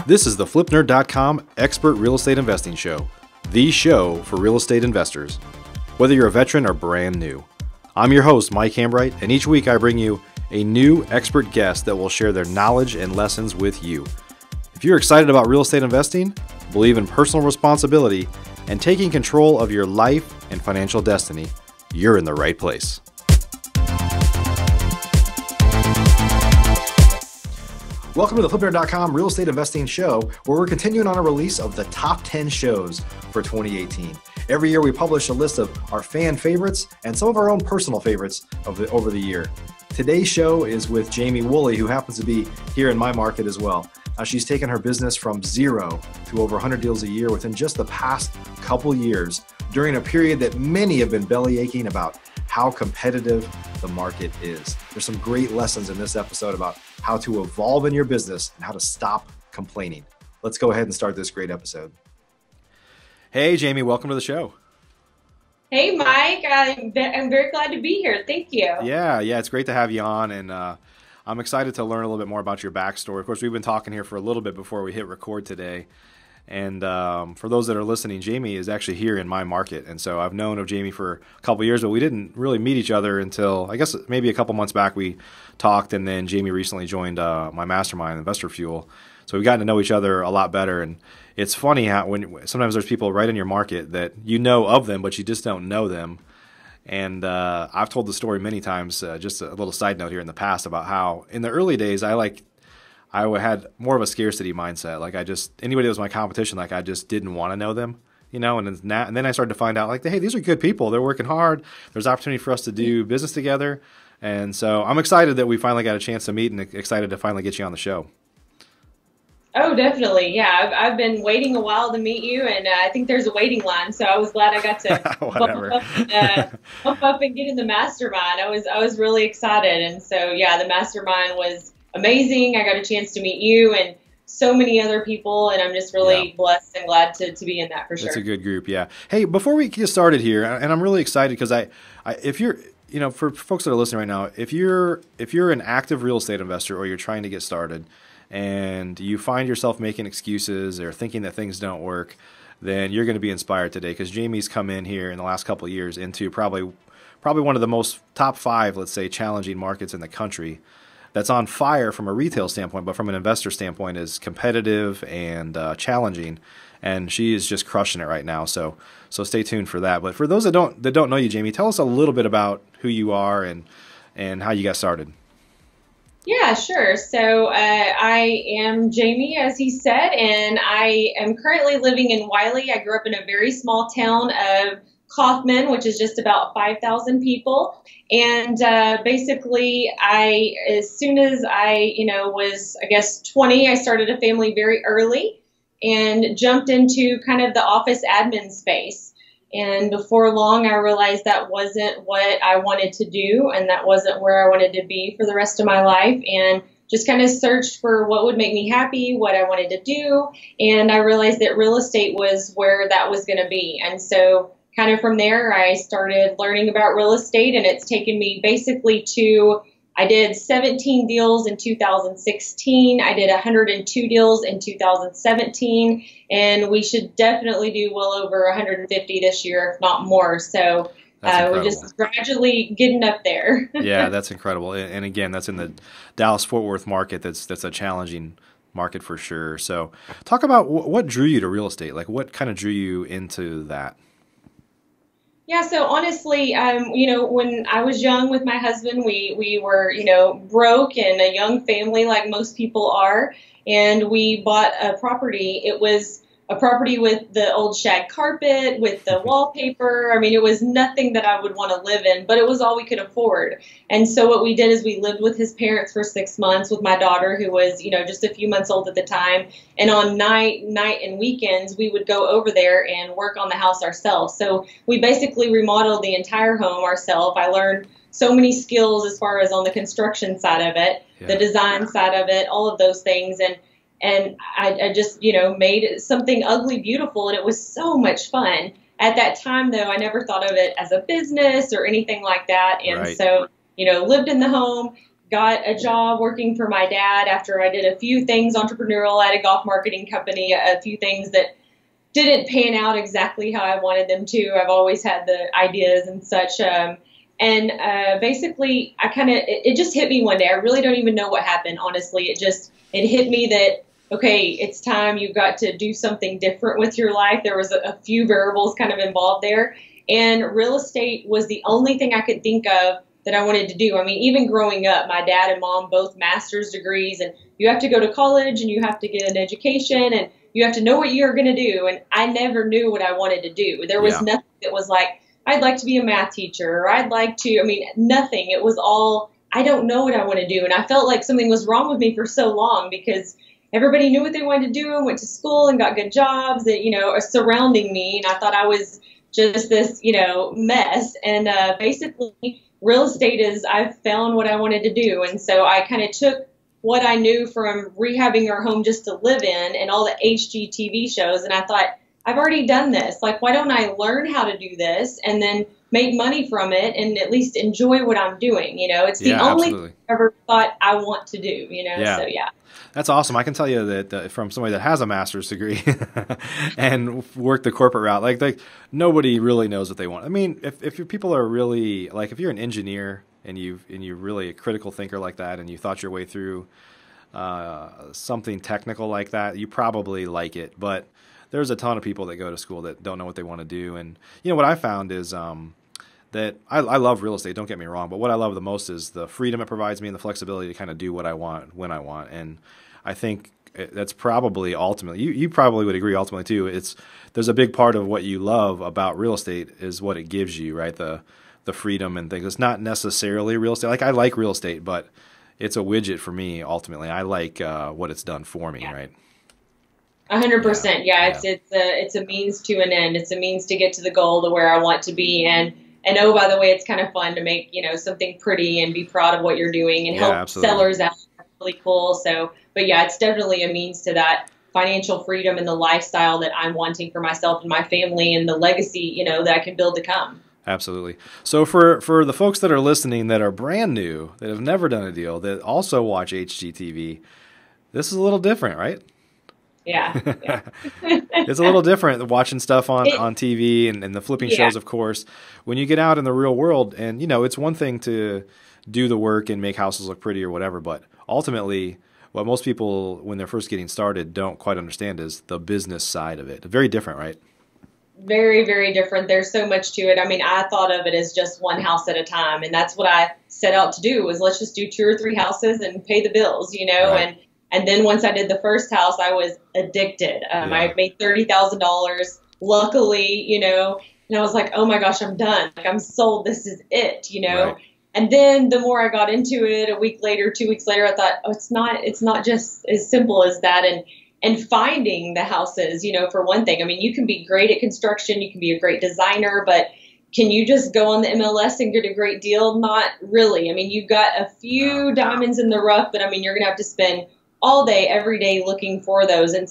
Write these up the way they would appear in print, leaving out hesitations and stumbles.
This is the FlipNerd.com Expert Real Estate Investing Show, the show for real estate investors, whether you're a veteran or brand new. I'm your host, Mike Hambright, and each week I bring you a new expert guest that will share their knowledge and lessons with you. If you're excited about real estate investing, believe in personal responsibility, and taking control of your life and financial destiny, you're in the right place. Welcome to the FlipNerd.com Real Estate Investing Show, where we're continuing on a release of the top 10 shows for 2018. Every year we publish a list of our fan favorites and some of our own personal favorites over the year. Today's show is with Jamie Wooley, who happens to be here in my market as well. She's taken her business from zero to over 100 deals a year within just the past couple years, during a period that many have been belly aching about how competitive the market is. There's some great lessons in this episode about how to evolve in your business and how to stop complaining. Let's go ahead and start this great episode. Hey, Jamie, welcome to the show. Hey, Mike. I'm very glad to be here. Thank you. Yeah, it's great to have you on, and I'm excited to learn a little bit more about your backstory. Of course, we've been talking here for a little bit before we hit record today. And for those that are listening, Jamie is actually here in my market. And so I've known of Jamie for a couple of years, but we didn't really meet each other until, I guess, maybe a couple months back we talked. And then Jamie recently joined my mastermind, Investor Fuel. So we've gotten to know each other a lot better. And it's funny how sometimes there's people right in your market that you know of them, but you just don't know them. And I've told the story many times, just a little side note here in the past about how in the early days I had more of a scarcity mindset. Like anybody that was my competition, like I just didn't want to know them, and then I started to find out like, hey, these are good people. They're working hard. There's opportunity for us to do business together. And so I'm excited that we finally got a chance to meet and excited to finally get you on the show. Oh, definitely. Yeah, I've been waiting a while to meet you, and I think there's a waiting line. So I was glad I got to bump up and get in the mastermind. I was really excited. And so, yeah, the mastermind was amazing. I got a chance to meet you and so many other people, and I'm just really blessed and glad to be in that for sure. It's a good group, yeah. Hey, before we get started here, and I'm really excited because if you're, for folks that are listening right now, if you're an active real estate investor or you're trying to get started and you find yourself making excuses or thinking that things don't work, then you're going to be inspired today because Jamie's come in here in the last couple of years into probably one of the most top 5, let's say, challenging markets in the country. That's on fire from a retail standpoint, but from an investor standpoint is competitive and challenging, and she is just crushing it right now. So stay tuned for that. But for those that don't know you, Jamie, tell us a little bit about who you are and how you got started. Yeah, sure. So I am Jamie, as he said, and I am currently living in Wiley. I grew up in a very small town of Kaufman, which is just about 5,000 people. And basically, as soon as I was, 20, I started a family very early and jumped into kind of the office admin space. And before long, I realized that wasn't what I wanted to do, and that wasn't where I wanted to be for the rest of my life. And just kind of searched for what would make me happy, what I wanted to do. And I realized that real estate was where that was going to be. And so kind of from there, I started learning about real estate, and it's taken me basically I did 17 deals in 2016. I did 102 deals in 2017, and we should definitely do well over 150 this year, if not more. So we're just gradually getting up there. Yeah, that's incredible. And again, that's in the Dallas-Fort Worth market. That's a challenging market for sure. So talk about what drew you to real estate. Like what kind of drew you into that? Yeah, so honestly, when I was young with my husband, we were, broke and a young family like most people are, and we bought a property. It was a property with the old shag carpet, with the wallpaper. I mean, it was nothing that I would want to live in, but it was all we could afford. And so what we did is we lived with his parents for 6 months with my daughter, who was, just a few months old at the time. And on night and weekends, we would go over there and work on the house ourselves. So we basically remodeled the entire home ourselves. I learned so many skills as far as on the construction side of it, the design side of it, all of those things. And I just, made something ugly beautiful, and it was so much fun. At that time, though, I never thought of it as a business or anything like that. And so, lived in the home, got a job working for my dad after I did a few things entrepreneurial at a golf marketing company, a few things that didn't pan out exactly how I wanted them to. I've always had the ideas and such. Basically, it just hit me one day. I really don't even know what happened, honestly. It hit me that, okay, it's time. You've got to do something different with your life. There was a few variables kind of involved there. And real estate was the only thing I could think of that I wanted to do. I mean, even growing up, my dad and mom, both master's degrees, and you have to go to college and you have to get an education and you have to know what you're going to do. And I never knew what I wanted to do. There was nothing that was like, I'd like to be a math teacher, or I'd like to, I mean, nothing. It was all, I don't know what I want to do. And I felt like something was wrong with me for so long because everybody knew what they wanted to do and went to school and got good jobs that, are surrounding me. And I thought I was just this, mess. And basically, real estate is, I've found what I wanted to do. And so I kind of took what I knew from rehabbing our home just to live in and all the HGTV shows. And I thought, I've already done this. Like, why don't I learn how to do this and then make money from it and at least enjoy what I'm doing? It's the only thing I ever thought I want to do, So, yeah. That's awesome. I can tell you that from somebody that has a master's degree and worked the corporate route, like nobody really knows what they want. I mean, if your people are really, like, if you're an engineer and you're really a critical thinker like that and you thought your way through something technical like that, you probably like it. But there's a ton of people that go to school that don't know what they want to do. And, what I found is that I love real estate, don't get me wrong, but what I love the most is the freedom it provides me and the flexibility to kind of do what I want when I want. And I think that's probably ultimately, you probably would agree ultimately too, there's a big part of what you love about real estate is what it gives you, right? The freedom and things. It's not necessarily real estate. Like, I like real estate, but it's a widget for me ultimately. I like what it's done for me, right? 100%. Yeah, it's a means to an end. It's a means to get to the goal to where I want to be. And oh, by the way, it's kind of fun to make, something pretty and be proud of what you're doing and help sellers out. That's really cool. So, but yeah, it's definitely a means to that financial freedom and the lifestyle that I'm wanting for myself and my family and the legacy, that I can build to come. Absolutely. So for the folks that are listening that are brand new, that have never done a deal, that also watch HGTV, this is a little different, right? Yeah. It's a little different watching stuff on TV and the flipping shows, of course. When you get out in the real world, and, it's one thing to do the work and make houses look pretty or whatever, but ultimately what most people, when they're first getting started, don't quite understand is the business side of it. Very different, right? Very, very different. There's so much to it. I mean, I thought of it as just one house at a time, and that's what I set out to do was let's just do 2 or 3 houses and pay the bills, Right. And then once I did the first house, I was addicted. I made $30,000, luckily, and I was like, oh my gosh, I'm done. Like, I'm sold. This is it, Right. And then the more I got into it, a week later, 2 weeks later, I thought, oh, it's not just as simple as that. And finding the houses, for one thing, I mean, you can be great at construction, you can be a great designer, but can you just go on the MLS and get a great deal? Not really. I mean, you've got a few diamonds in the rough, but I mean, you're going to have to spend all day, every day looking for those. And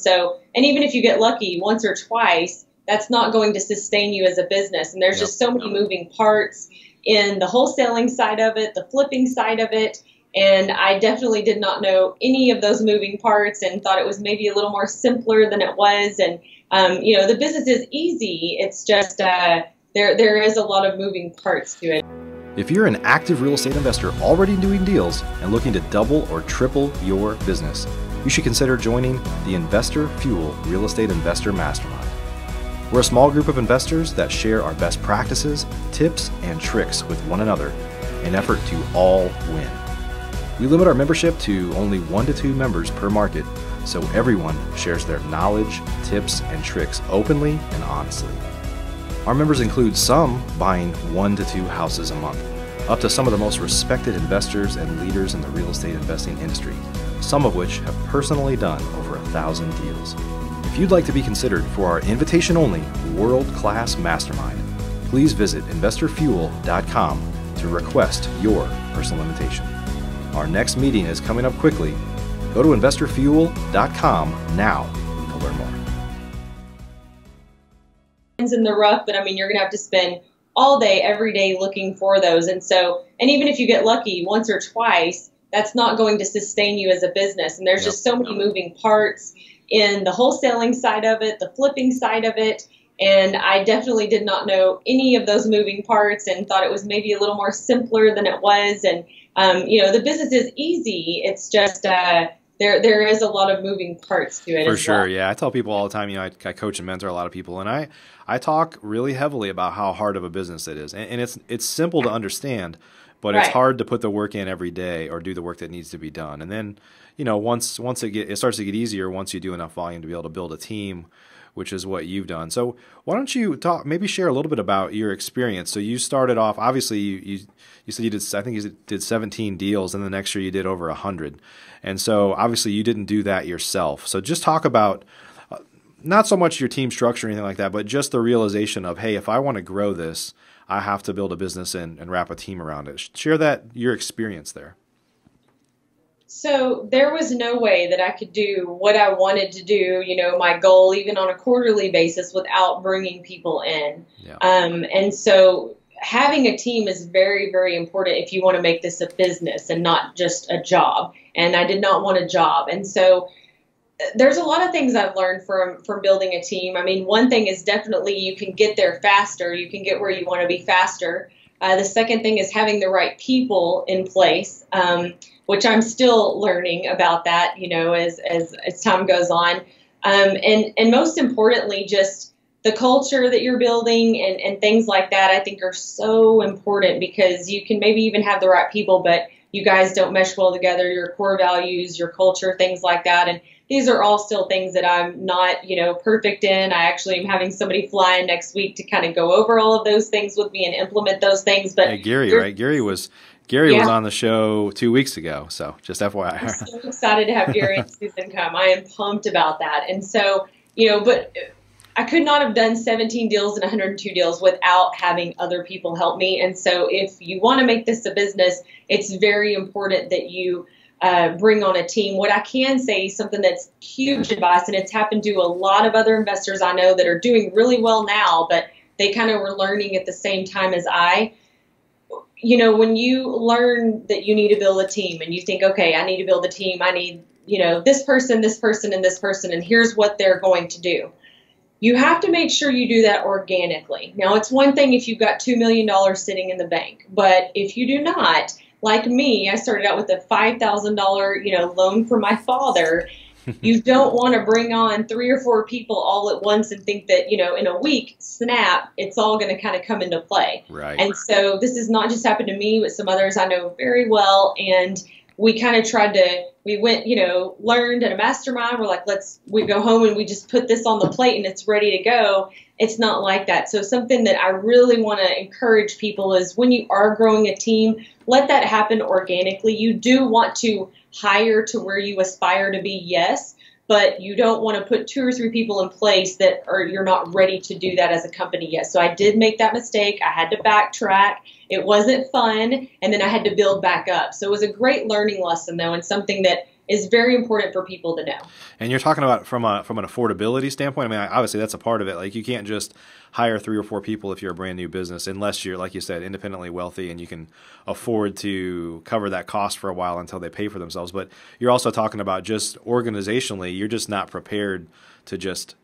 even if you get lucky once or twice, that's not going to sustain you as a business. And there's just so many moving parts in the wholesaling side of it, the flipping side of it. And I definitely did not know any of those moving parts and thought it was maybe a little more simpler than it was. And, the business is easy. It's just there is a lot of moving parts to it. If you're an active real estate investor already doing deals and looking to double or triple your business, you should consider joining the Investor Fuel Real Estate Investor Mastermind. We're a small group of investors that share our best practices, tips, and tricks with one another in an effort to all win. We limit our membership to only 1 to 2 members per market, so everyone shares their knowledge, tips, and tricks openly and honestly. Our members include some buying 1 to 2 houses a month, up to some of the most respected investors and leaders in the real estate investing industry, some of which have personally done over 1,000 deals. If you'd like to be considered for our invitation-only world-class mastermind, please visit investorfuel.com to request your personal invitation. Our next meeting is coming up quickly. Go to investorfuel.com now to learn more. In the rough, but I mean, you're going to have to spend all day, every day looking for those. And even if you get lucky once or twice, that's not going to sustain you as a business. And there's just so many moving parts in the wholesaling side of it, the flipping side of it. And I definitely did not know any of those moving parts and thought it was maybe a little more simpler than it was. And, the business is easy. It's just there is a lot of moving parts to it. For sure, yeah. I tell people all the time, I coach and mentor a lot of people, and I talk really heavily about how hard of a business it is. And it's simple to understand, but it's hard to put the work in every day or do the work that needs to be done. And then, once it starts to get easier once you do enough volume to be able to build a team, which is what you've done. So why don't you maybe share a little bit about your experience? So you started off, obviously you said you did 17 deals, and the next year you did over 100. And so obviously you didn't do that yourself. So just talk about not so much your team structure or anything like that, but just the realization of, hey, if I want to grow this, I have to build a business and wrap a team around it. Share your experience there. So there was no way that I could do what I wanted to do, my goal, even on a quarterly basis, without bringing people in. Yeah. And so having a team is very, very important if you want to make this a business and not just a job. And I did not want a job. And so there's a lot of things I've learned from building a team. I mean, one thing is definitely you can get there faster. You can get where you want to be faster. The second thing is having the right people in place, which I'm still learning about that, as time goes on. And most importantly, just the culture that you're building and things like that, I think are so important, because you can maybe even have the right people, but you guys don't mesh well together, your core values, your culture, things like that. And these are all still things that I'm not, perfect in. I actually am having somebody fly in next week to kind of go over all of those things with me and implement those things. But hey, Gary, right? Gary was on the show 2 weeks ago. So just FYI. I'm so excited to have Gary and Susan come. I am pumped about that. And so, but I could not have done 17 deals and 102 deals without having other people help me. And so if you want to make this a business, it's very important that you bring on a team. What I can say, something that's huge advice, and it's happened to a lot of other investors I know that are doing really well now, but they kind of were learning at the same time as I. When you learn that you need to build a team and you think, okay, I need to build a team, I need, this person, and this person, and here's what they're going to do. You have to make sure you do that organically. Now, it's one thing if you've got $2 million sitting in the bank, but if you do not, like me, I started out with a $5,000, loan from my father. You don't want to bring on 3 or 4 people all at once and think that, in a week, snap, it's all going to kind of come into play. Right. And so this has not just happened to me, but some others I know very well. And we kind of we went, learned at a mastermind. We're like, we go home and we just put this on the plate and it's ready to go. It's not like that. So something that I really want to encourage people is when you are growing a team, let that happen organically. You do want to hire to where you aspire to be, yes, but you don't want to put 2 or 3 people in place that you're not ready to do that as a company yet. So I did make that mistake. I had to backtrack. It wasn't fun, and then I had to build back up. So it was a great learning lesson, though, and something that is very important for people to know. And you're talking about from an affordability standpoint. I mean, obviously that's a part of it. Like, you can't just hire 3 or 4 people if you're a brand new business, unless you're, like you said, independently wealthy and you can afford to cover that cost for a while until they pay for themselves. But you're also talking about just organizationally, you're just not prepared to just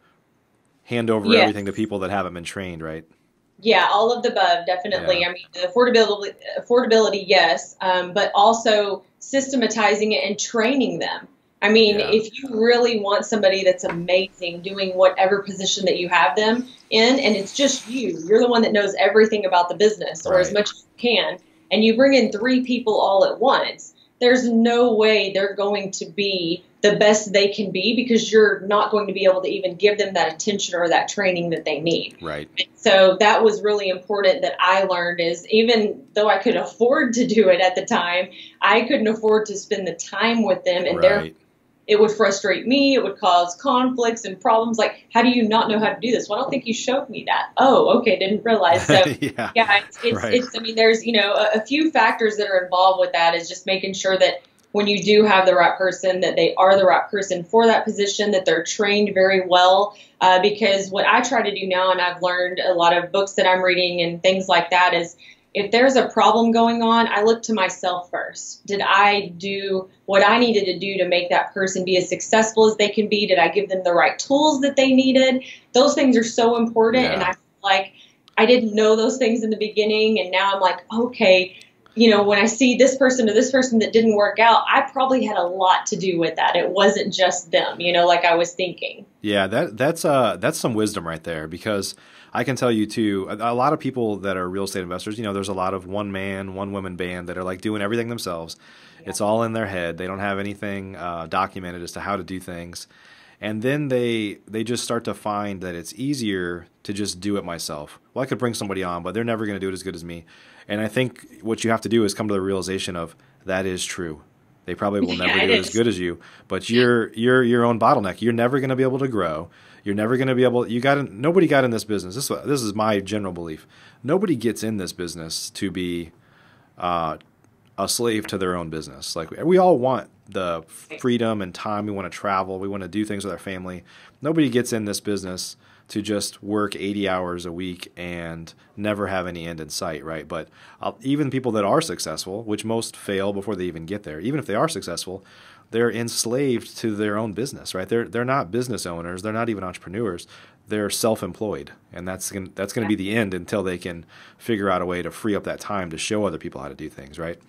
hand over everything to people that haven't been trained, right? Yeah, all of the above, definitely. Yeah. I mean, the affordability, yes, but also systematizing it and training them. I mean, if you really want somebody that's amazing doing whatever position that you have them in, and it's just you're the one that knows everything about the business, or as much as you can, and you bring in 3 people all at once, there's no way they're going to be the best they can be, because you're not going to be able to even give them that attention or that training that they need. Right. So that was really important that I learned, is even though I could afford to do it at the time, I couldn't afford to spend the time with them, and it would frustrate me. It would cause conflicts and problems. Like, how do you not know how to do this? Well, I don't think you showed me that. Oh, okay. Didn't realize. So it's I mean, there's, a few factors that are involved with that, is just making sure that when you do have the right person, that they are the right person for that position, that they're trained very well. Because what I try to do now, and I've learned a lot of books that I'm reading and things like that, is if there's a problem going on, I look to myself first. Did I do what I needed to do to make that person be as successful as they can be? Did I give them the right tools that they needed? Those things are so important. Yeah. And I feel like I didn't know those things in the beginning. And now I'm like, okay, when I see this person or this person that didn't work out, I probably had a lot to do with that. It wasn't just them, like I was thinking. Yeah, that's some wisdom right there, because I can tell you too, a lot of people that are real estate investors, there's a lot of one man, one woman band that are like doing everything themselves. Yeah. It's all in their head. They don't have anything documented as to how to do things. And then they just start to find that it's easier to just do it myself. Well, I could bring somebody on, but they're never going to do it as good as me. And I think what you have to do is come to the realization of that is true. They probably will never do it as good as you, but you're your own bottleneck. You're never going to be able to grow. You're never going to be able. Nobody got in this business. This is my general belief. Nobody gets in this business to be a slave to their own business. Like, we all want the freedom and time. We want to travel. We want to do things with our family. Nobody gets in this business to just work 80 hours a week and never have any end in sight, right? But even people that are successful, which most fail before they even get there, even if they are successful, they're enslaved to their own business, right? They're not business owners. They're not even entrepreneurs. They're self-employed, and that's going to be the end until they can figure out a way to free up that time to show other people how to do things, right?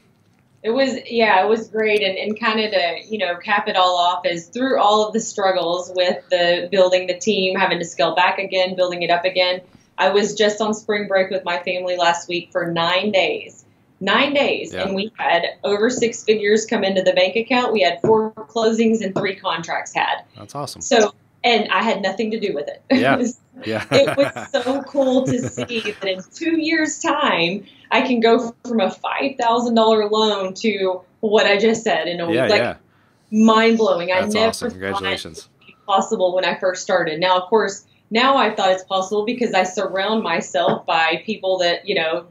It was great. And kind of to, cap it all off is through all of the struggles with the building the team, having to scale back again, building it up again. I was just on spring break with my family last week for 9 days. 9 days. Yeah. And we had over 6 figures come into the bank account. We had 4 closings and 3 contracts had. That's awesome. So, and I had nothing to do with it. Yeah. Yeah. It was so cool to see that in 2 years' time, I can go from a $5,000 loan to what I just said in a week. Mind blowing. That's I never awesome. Congratulations. thought it would be possible when I first started. Now, of course, I thought it's possible because I surround myself by people that,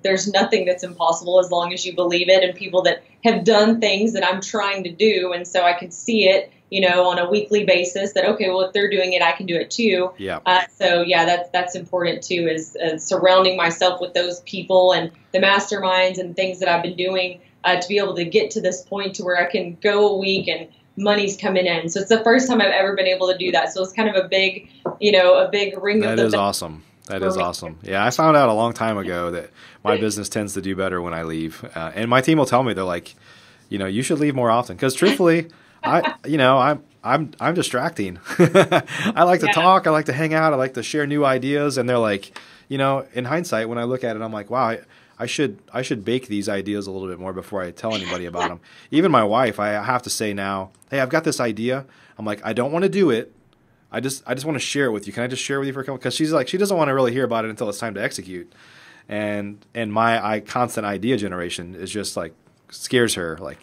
there's nothing that's impossible as long as you believe it, and people that have done things that I'm trying to do. And so I can see it, on a weekly basis that, okay, well, if they're doing it, I can do it too. Yeah. That's important too, is surrounding myself with those people and the masterminds and things that I've been doing to be able to get to this point to where I can go a week and money's coming in. So it's the first time I've ever been able to do that. So it's kind of a big ring of the bell. That is awesome. That is awesome. Yeah, I found out a long time ago that my business tends to do better when I leave. And my team will tell me, they're like, you should leave more often. Because truthfully, I'm distracting. I like to talk. I like to hang out. I like to share new ideas. And they're like, in hindsight, when I look at it, I'm like, wow, I should bake these ideas a little bit more before I tell anybody about them. Even my wife, I have to say now, hey, I've got this idea. I'm like, I don't want to do it. I just want to share it with you. Can I just share it with you for a couple? Because she's like, she doesn't want to really hear about it until it's time to execute. And my constant idea generation is just like scares her, like,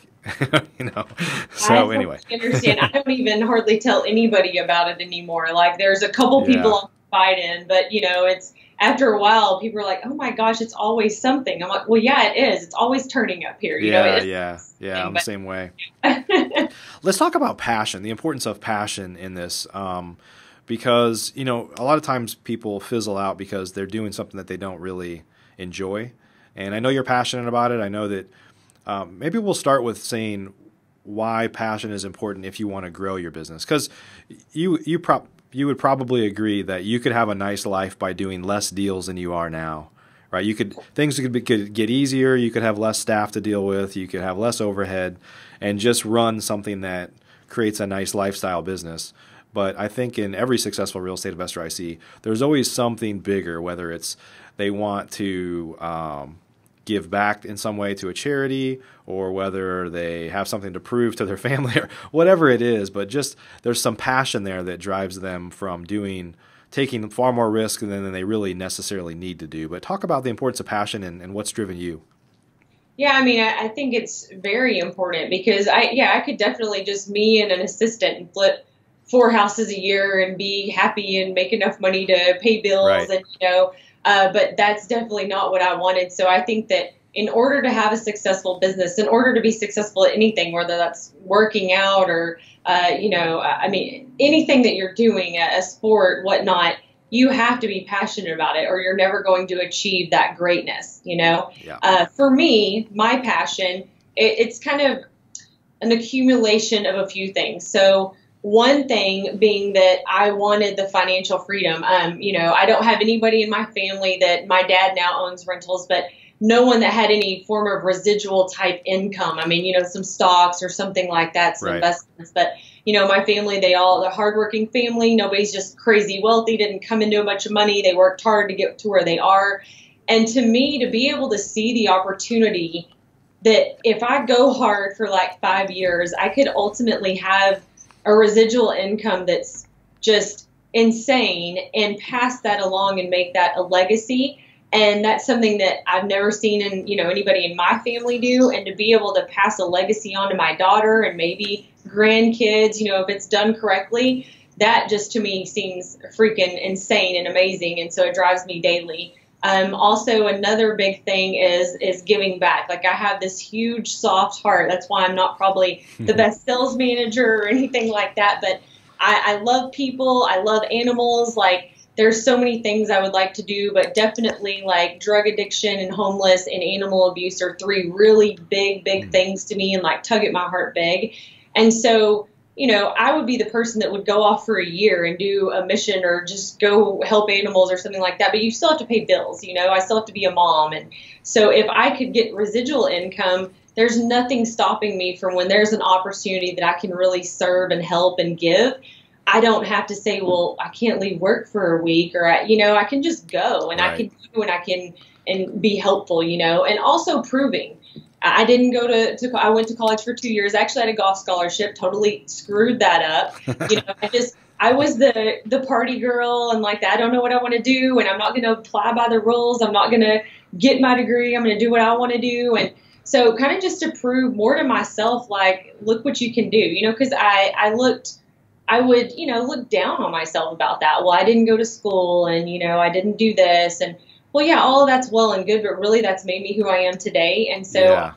So anyway, I understand. I don't even hardly tell anybody about it anymore. Like, there's a couple people on Biden, but it's after a while, people are like, "Oh my gosh, it's always something." I'm like, "Well, yeah, it is. It's always turning up here." Yeah. I'm the same way. Let's talk about passion. The importance of passion in this, because a lot of times people fizzle out because they're doing something that they don't really enjoy. And I know you're passionate about it. I know that. Maybe we'll start with saying why passion is important if you want to grow your business, because you would probably agree that you could have a nice life by doing less deals than you are now, right? Things could get easier. You could have less staff to deal with. You could have less overhead, and just run something that creates a nice lifestyle business. But I think in every successful real estate investor I see, there's always something bigger, whether it's they want to give back in some way to a charity, or whether they have something to prove to their family, or whatever it is. But just there's some passion there that drives them from taking far more risk than they really necessarily need to do. But talk about the importance of passion and what's driven you. Yeah, I think it's very important, because I could definitely just me and an assistant and flip 4 houses a year and be happy and make enough money to pay bills. Right. And but that's definitely not what I wanted. So I think that in order to have a successful business, in order to be successful at anything, whether that's working out or, anything that you're doing, a sport, whatnot, you have to be passionate about it or you're never going to achieve that greatness, you know? Yeah. For me, my passion, it's kind of an accumulation of a few things. So one thing being that I wanted the financial freedom. You know, I don't have anybody in my family that my dad now owns rentals, but no one that had any form of residual type income. I mean, you know, some stocks or something like that, some Right. investments. But, you know, my family, they're a hardworking family. Nobody's just crazy wealthy, didn't come into a bunch of money. They worked hard to get to where they are. And to me, to be able to see the opportunity that if I go hard for like 5 years, I could ultimately have a residual income that's just insane and pass that along and make that a legacy. And that's something that I've never seen in, you know, anybody in my family do. And to be able to pass a legacy on to my daughter and maybe grandkids, you know, if it's done correctly, that just to me seems freaking insane and amazing. And so it drives me daily. Also, another big thing is giving back. Like I have this huge soft heart. That's why I'm not probably the best sales manager or anything like that. But I love people. I love animals. Like there's so many things I would like to do, but definitely like drug addiction and homeless and animal abuse are three really big things to me and like tug at my heart big. And so, you know, I would be the person that would go off for a year and do a mission or just go help animals or something like that. But you still have to pay bills, you know, I still have to be a mom. And so if I could get residual income, there's nothing stopping me from when there's an opportunity that I can really serve and help and give. I don't have to say, well, I can't leave work for a week or, you know, I can just go and I can do and I can and be helpful, you know, and also proving. I didn't go I went to college for 2 years. I actually had a golf scholarship, totally screwed that up. You know, I was the party girl and like that. I don't know what I want to do and I'm not going to apply by the rules. I'm not going to get my degree. I'm going to do what I want to do. And so kind of just to prove more to myself, like, look what you can do, you know, because I would, you know, look down on myself about that. Well, I didn't go to school and, you know, I didn't do this. And, well, yeah, all of that's well and good, but really that's made me who I am today. And so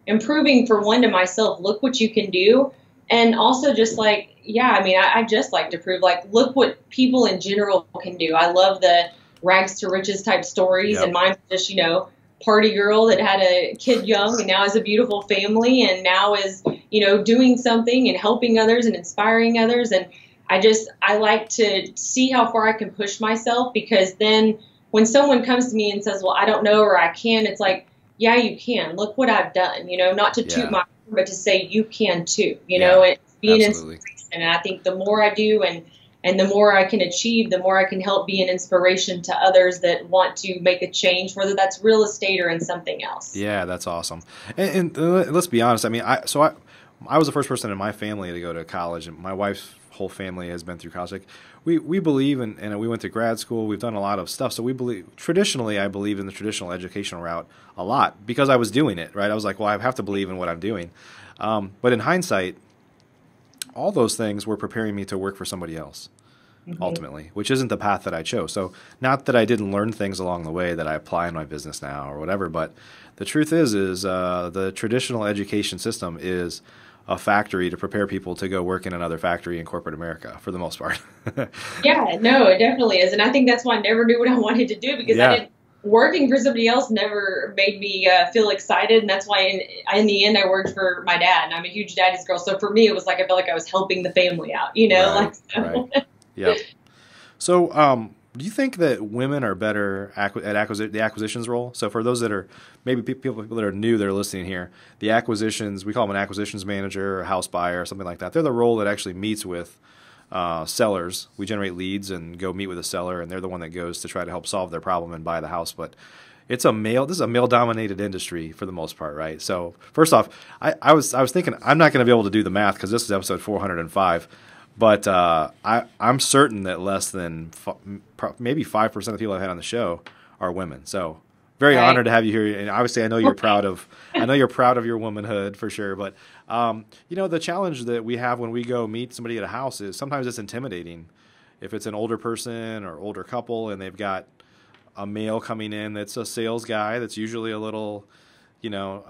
improving for one to myself, look what you can do. And also just like, yeah, I mean, I just like to prove, like, look what people in general can do. I love the rags to riches type stories. And mine's just, you know, party girl that had a kid young and now has a beautiful family and now is, you know, doing something and helping others and inspiring others. And I like to see how far I can push myself, because then when someone comes to me and says, well, I don't know, or I can, it's like, yeah, you can. Look what I've done, you know, not to toot my horn, but to say you can too, you know, it's being inspiration. And I think the more I do and the more I can achieve, the more I can help be an inspiration to others that want to make a change, whether that's real estate or in something else. Yeah, that's awesome. And let's be honest. I mean, I was the first person in my family to go to college, and my wife's whole family has been through college. Like we believe in, and we went to grad school. We've done a lot of stuff. So we believe, traditionally, I believe in the traditional educational route a lot because I was doing it, right? I was like, well, I have to believe in what I'm doing. But in hindsight, all those things were preparing me to work for somebody else, ultimately, which isn't the path that I chose. So not that I didn't learn things along the way that I apply in my business now or whatever, but the truth is the traditional education system is a factory to prepare people to go work in another factory in corporate America for the most part. Yeah, no, it definitely is. And I think that's why I never knew what I wanted to do, because working for somebody else never made me feel excited. And that's why in the end I worked for my dad, and I'm a huge daddy's girl. So for me, it was like, I felt like I was helping the family out, you know, Right. Yeah. So, do you think that women are better at the acquisitions role? So for those that are maybe people that are new that are listening here, the acquisitions, we call them an acquisitions manager or house buyer or something like that. They're the role that actually meets with sellers. We generate leads and go meet with a seller, and they're the one that goes to try to help solve their problem and buy the house. But this is a male dominated industry for the most part, right? So first off, I was thinking I'm not going to be able to do the math because this is episode 405. But I'm certain that less than maybe 5% of the people I've had on the show are women. So very honored to have you here. And obviously, I know you're proud of your womanhood for sure. But you know, the challenge that we have when we go meet somebody at a house is sometimes it's intimidating. If it's an older person or older couple and they've got a male coming in that's a sales guy, that's usually a little, you know,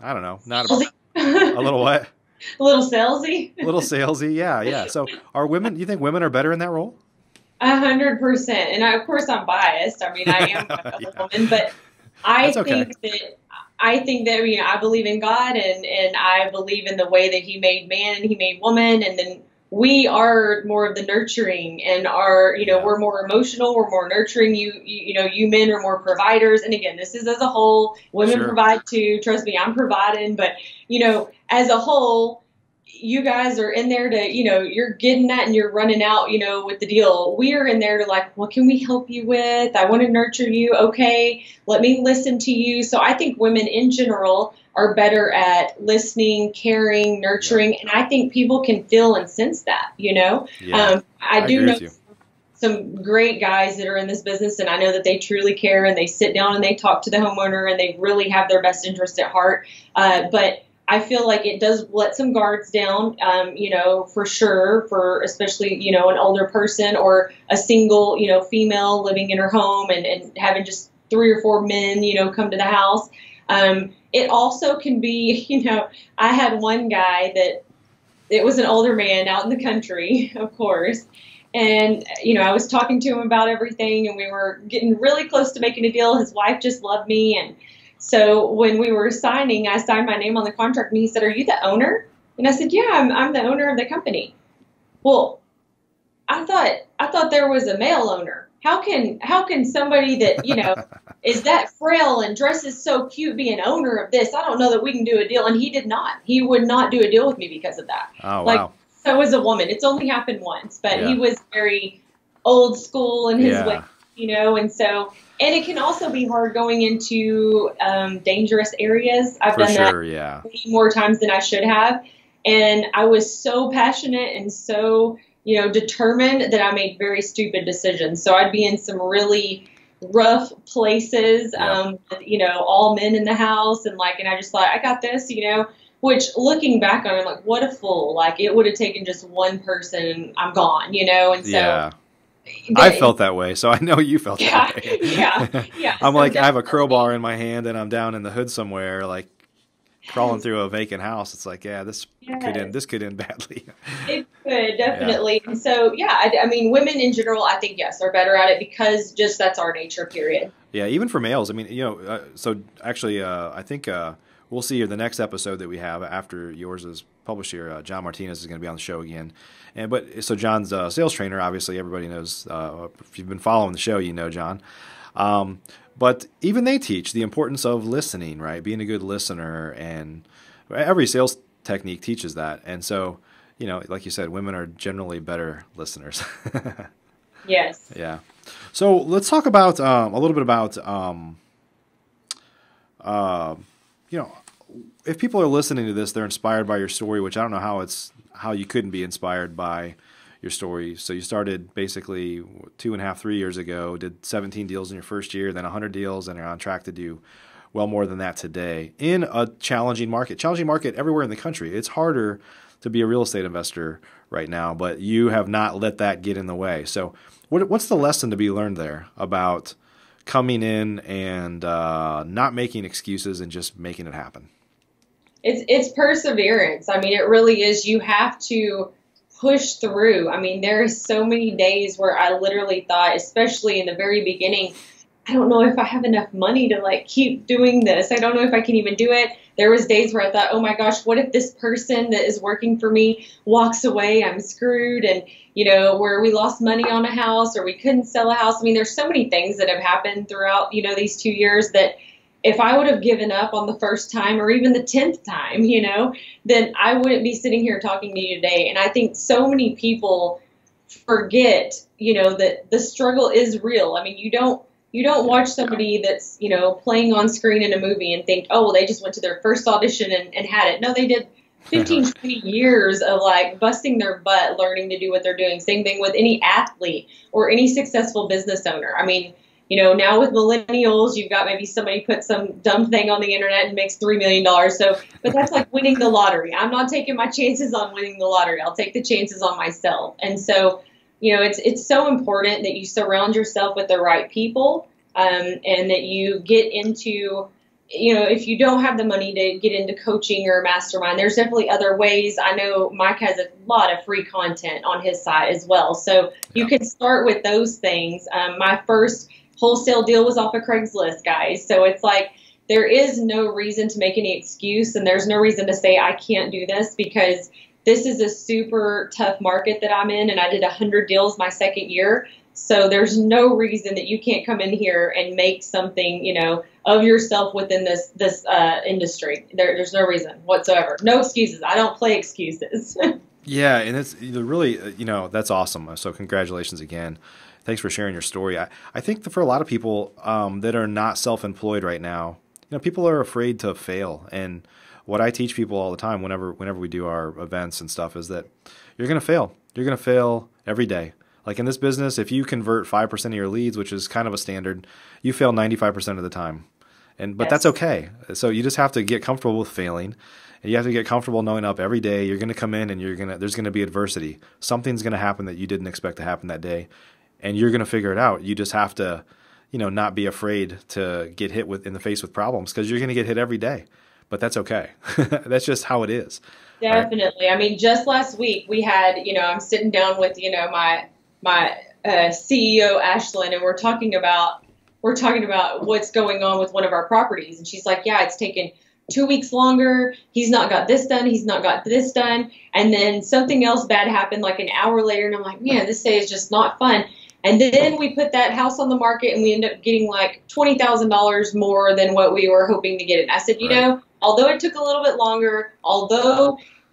I don't know, not a little what. A little salesy. A little salesy, yeah. So are women, do you think women are better in that role? 100%. And of course I'm biased. I mean, I am a Yeah, woman, but I that's okay. think that I believe in God, and I believe in the way that He made man and He made woman, and then we are more of the nurturing, and Yeah, we're more emotional, we're more nurturing. You men are more providers. And again, this is as a whole. Women sure. provide too. Trust me, I'm providing, but as a whole, you guys are in there to, you're getting that and you're running out, with the deal. We are in there to like, what can we help you with? I want to nurture you. Okay, let me listen to you. So I think women in general are better at listening, caring, Yep. nurturing. And I think people can feel and sense that. Yeah, I I do agree know with you. some great guys that are in this business, and I know that they truly care and they sit down and they talk to the homeowner and they really have their best interest at heart. But I feel like it does let some guards down, for sure, for especially, an older person or a single, female living in her home, and having just 3 or 4 men, come to the house. It also can be, I had one guy that it was an older man out in the country, of course. And, I was talking to him about everything, and we were getting really close to making a deal. His wife just loved me. And so when we were signing, I signed my name on the contract, and he said, "Are you the owner?" And I said, "Yeah, I'm the owner of the company." Well, I thought there was a male owner. How can somebody that, is that frail and dresses so cute be an owner of this? I don't know that we can do a deal. And he did not. He would not do a deal with me because of that. Oh, Like, wow. so as a woman, it's only happened once, but he Yeah, was very old school in his way, yeah, and it can also be hard going into dangerous areas. I've for done that sure. Yeah, way more times than I should have. And I was so passionate and so, determined that I made very stupid decisions. So I'd be in some really rough places, yep. all men in the house, and I just thought, I got this, which looking back on it, I'm like, what a fool. Like, it would have taken just one person and I'm gone. And so, Yeah. I felt that way, so I know you felt that yeah, way. yeah, yeah. I'm So like, I have a definitely. crowbar in my hand and I'm down in the hood somewhere, like crawling Yes, through a vacant house. It's like, yeah, yes. this could end badly. It could Yeah. definitely. And so, yeah, I mean, women in general, I think, yes, are better at it because just that's our nature, period. Yeah, even for males. I mean, so actually, I think we'll see the next episode that we have after yours is published here. John Martinez is going to be on the show again, so John's a sales trainer. Obviously, everybody knows. If you've been following the show, you know John. Um, but even they teach the importance of listening, right? Being a good listener, and every sales technique teaches that. And so, like you said, women are generally better listeners. Yes. Yeah. So let's talk about a little bit about uh, you know if people are listening to this, they're inspired by your story, which I don't know how you couldn't be inspired by your story. So you started basically 2.5, 3 years ago, did 17 deals in your first year, then 100 deals, and are on track to do well more than that today in a challenging market. Challenging market everywhere in the country. It's harder to be a real estate investor right now, but you have not let that get in the way. So what's the lesson to be learned there about coming in and not making excuses and just making it happen? It's perseverance. I mean, it really is. You have to push through. I mean, there are so many days where I literally thought, especially in the very beginning, I don't know if I have enough money to like keep doing this. I don't know if I can even do it. There was days where I thought, oh my gosh, what if this person that is working for me walks away? I'm screwed. And, where we lost money on a house or we couldn't sell a house. I mean, there's so many things that have happened throughout, these 2 years that if I would have given up on the first time or even the 10th time, then I wouldn't be sitting here talking to you today. And I think so many people forget, that the struggle is real. I mean, you don't Yeah. watch somebody that's, playing on screen in a movie and think, oh, well, they just went to their first audition and had it. No, they did 15, 20 years of like busting their butt learning to do what they're doing. Same thing with any athlete or any successful business owner. I mean, now with millennials, you've got maybe somebody put some dumb thing on the internet and makes $3 million. So, but that's like winning the lottery. I'm not taking my chances on winning the lottery. I'll take the chances on myself. And so, it's so important that you surround yourself with the right people, and that you get into, if you don't have the money to get into coaching or mastermind, there's definitely other ways. I know Mike has a lot of free content on his site as well. So you can start with those things. My first wholesale deal was off of Craigslist, guys. So it's like, there is no reason to make any excuse, and there's no reason to say I can't do this, because this is a super tough market that I'm in, and I did 100 deals my second year. So there's no reason that you can't come in here and make something, of yourself within this industry. There's no reason whatsoever. No excuses. I don't play excuses. Yeah, and it's really, that's awesome. So congratulations again. Thanks for sharing your story. I think that for a lot of people that are not self-employed right now, people are afraid to fail. And what I teach people all the time whenever we do our events and stuff is that you're going to fail. You're going to fail every day. Like in this business, if you convert 5% of your leads, which is kind of a standard, you fail 95% of the time. But that's okay. So you just have to get comfortable with failing. And you have to get comfortable knowing up every day you're going to come in and there's going to be adversity. Something's going to happen that you didn't expect to happen that day, and you're going to figure it out. You just have to, not be afraid to get hit in the face with problems, because you're going to get hit every day. But that's okay. That's just how it is. Definitely. Right? I mean, just last week we had, I'm sitting down with, my CEO Ashlyn, and we're talking about what's going on with one of our properties, and she's like, yeah, it's taken 2 weeks longer. He's not got this done. He's not got this done. And then something else bad happened like an hour later, and I'm like, man, this day is just not fun. And then we put that house on the market, and we ended up getting like $20,000 more than what we were hoping to get it. I said, although it took a little bit longer,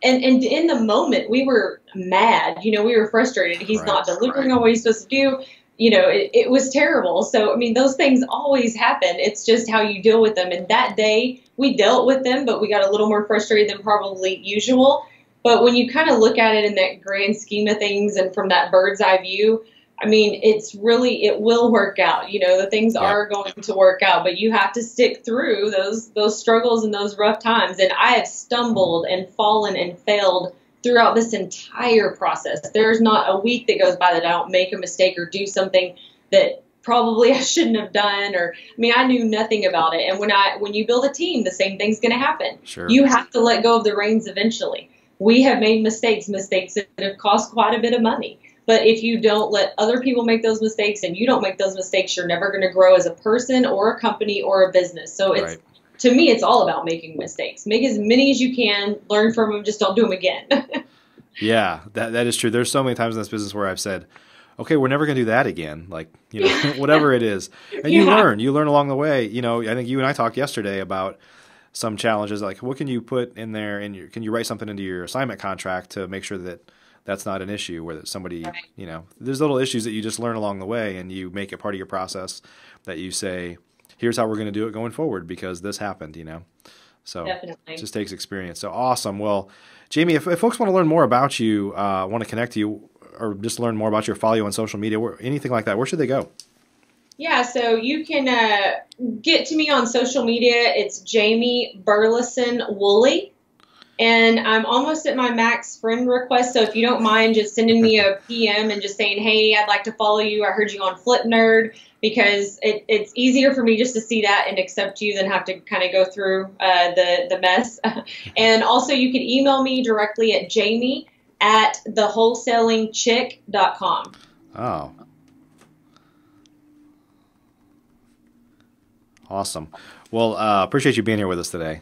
and in the moment we were mad, we were frustrated. He's not delivering on what he's supposed to do. It was terrible. So, I mean, those things always happen. It's just how you deal with them. And that day we dealt with them, but we got a little more frustrated than probably usual. But when you kind of look at it in that grand scheme of things and from that bird's eye view, I mean, it will work out. The things are going to work out, but you have to stick through those struggles and those rough times. And I have stumbled and fallen and failed throughout this entire process. There's not a week that goes by that I don't make a mistake or do something that probably I shouldn't have done. I knew nothing about it. And when you build a team, the same thing's going to happen. Sure. You have to let go of the reins eventually. We have made mistakes that have cost quite a bit of money. But if you don't let other people make those mistakes and you don't make those mistakes, you're never going to grow as a person or a company or a business. So to me, it's all about making mistakes. Make as many as you can, learn from them, just don't do them again. Yeah, that is true. There's so many times in this business where I've said, okay, we're never going to do that again. Like, whatever it is. And you learn along the way. I think you and I talked yesterday about some challenges, like what can you put in there, and can you write something into your assignment contract to make sure that that's not an issue, where somebody, there's little issues that you just learn along the way, and you make it part of your process that you say, here's how we're going to do it going forward because this happened, So Definitely. It just takes experience. So awesome. Well, Jamie, if folks want to learn more about you, want to connect to you, or just learn more about you or follow you on social media, anything like that, where should they go? Yeah, so you can get to me on social media. It's Jamie Burleson Wooley. And I'm almost at my max friend request, so if you don't mind just sending me a PM and just saying, hey, I'd like to follow you. I heard you on Flip Nerd, because it's easier for me just to see that and accept you than have to kind of go through the mess. And also you can email me directly at jamie@thewholesalingchick.com. Oh. Awesome. Well, appreciate you being here with us today.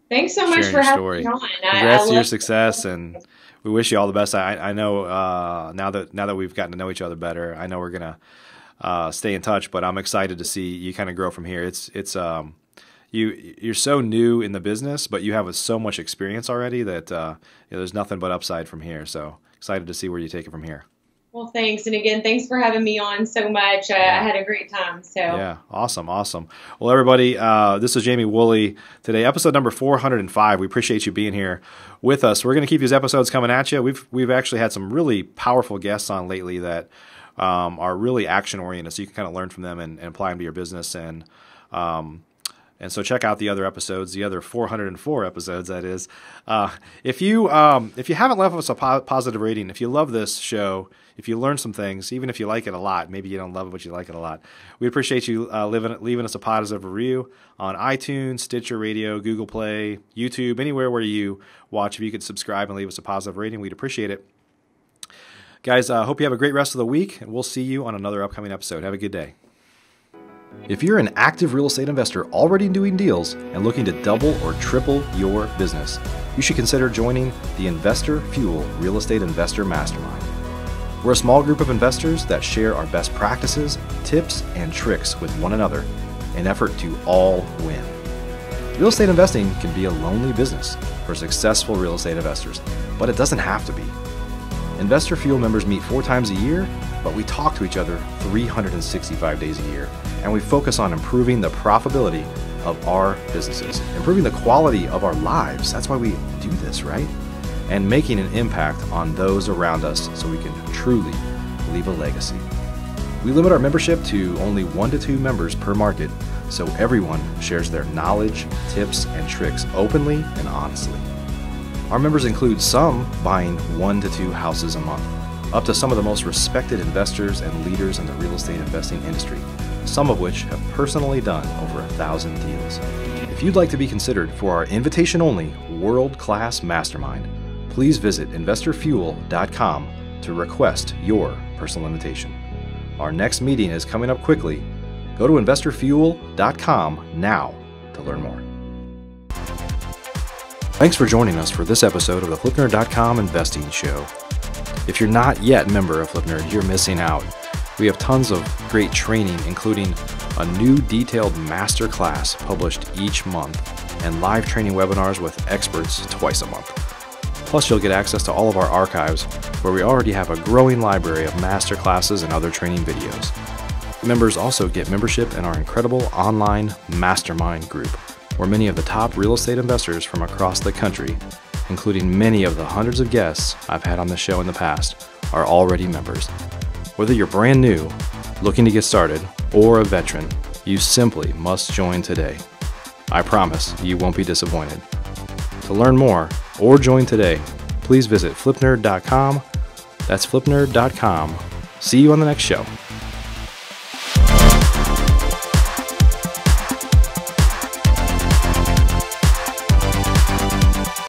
Thanks so much for having me on. Congrats to your success, and we wish you all the best. I know now that we've gotten to know each other better, I know we're gonna stay in touch. But I'm excited to see you kind of grow from here. You're so new in the business, but you have so much experience already that there's nothing but upside from here. So excited to see where you take it from here. Well, thanks. And again, thanks for having me on so much. I had a great time. So yeah, awesome. Well, everybody, this is Jamie Wooley today, episode number 405. We appreciate you being here with us. We're going to keep these episodes coming at you. We've actually had some really powerful guests on lately that are really action oriented, so you can kind of learn from them and apply them to your business. And And so check out the other episodes, the other 404 episodes, that is. If you haven't left us a positive rating, if you love this show, if you learn some things, even if you like it a lot, maybe you don't love it, but you like it a lot, we appreciate you leaving us a positive review on iTunes, Stitcher Radio, Google Play, YouTube, anywhere where you watch. If you could subscribe and leave us a positive rating, we'd appreciate it. Guys, hope you have a great rest of the week, and we'll see you on another upcoming episode. Have a good day. If you're an active real estate investor already doing deals and looking to double or triple your business, you should consider joining the Investor Fuel Real Estate Investor Mastermind. We're a small group of investors that share our best practices, tips, and tricks with one another in an effort to all win. Real estate investing can be a lonely business for successful real estate investors, but it doesn't have to be. Investor Fuel members meet 4 times a year, but we talk to each other 365 days a year, and we focus on improving the profitability of our businesses, improving the quality of our lives. That's why we do this, right? And making an impact on those around us so we can truly leave a legacy. We limit our membership to only 1 to 2 members per market, so everyone shares their knowledge, tips, and tricks openly and honestly. Our members include some buying 1 to 2 houses a month, up to some of the most respected investors and leaders in the real estate investing industry, some of which have personally done over 1,000 deals. If you'd like to be considered for our invitation-only world-class mastermind, please visit investorfuel.com to request your personal invitation. Our next meeting is coming up quickly. Go to investorfuel.com now to learn more. Thanks for joining us for this episode of the Flipner.com Investing Show. If you're not yet a member of Flipner, you're missing out. We have tons of great training, including a new detailed master class published each month and live training webinars with experts twice a month. Plus, you'll get access to all of our archives, where we already have a growing library of master classes and other training videos. Members also get membership in our incredible online mastermind group, where many of the top real estate investors from across the country, including many of the hundreds of guests I've had on the show in the past, are already members. Whether you're brand new, looking to get started, or a veteran, you simply must join today. I promise you won't be disappointed. To learn more or join today, please visit flipnerd.com. That's flipnerd.com. See you on the next show.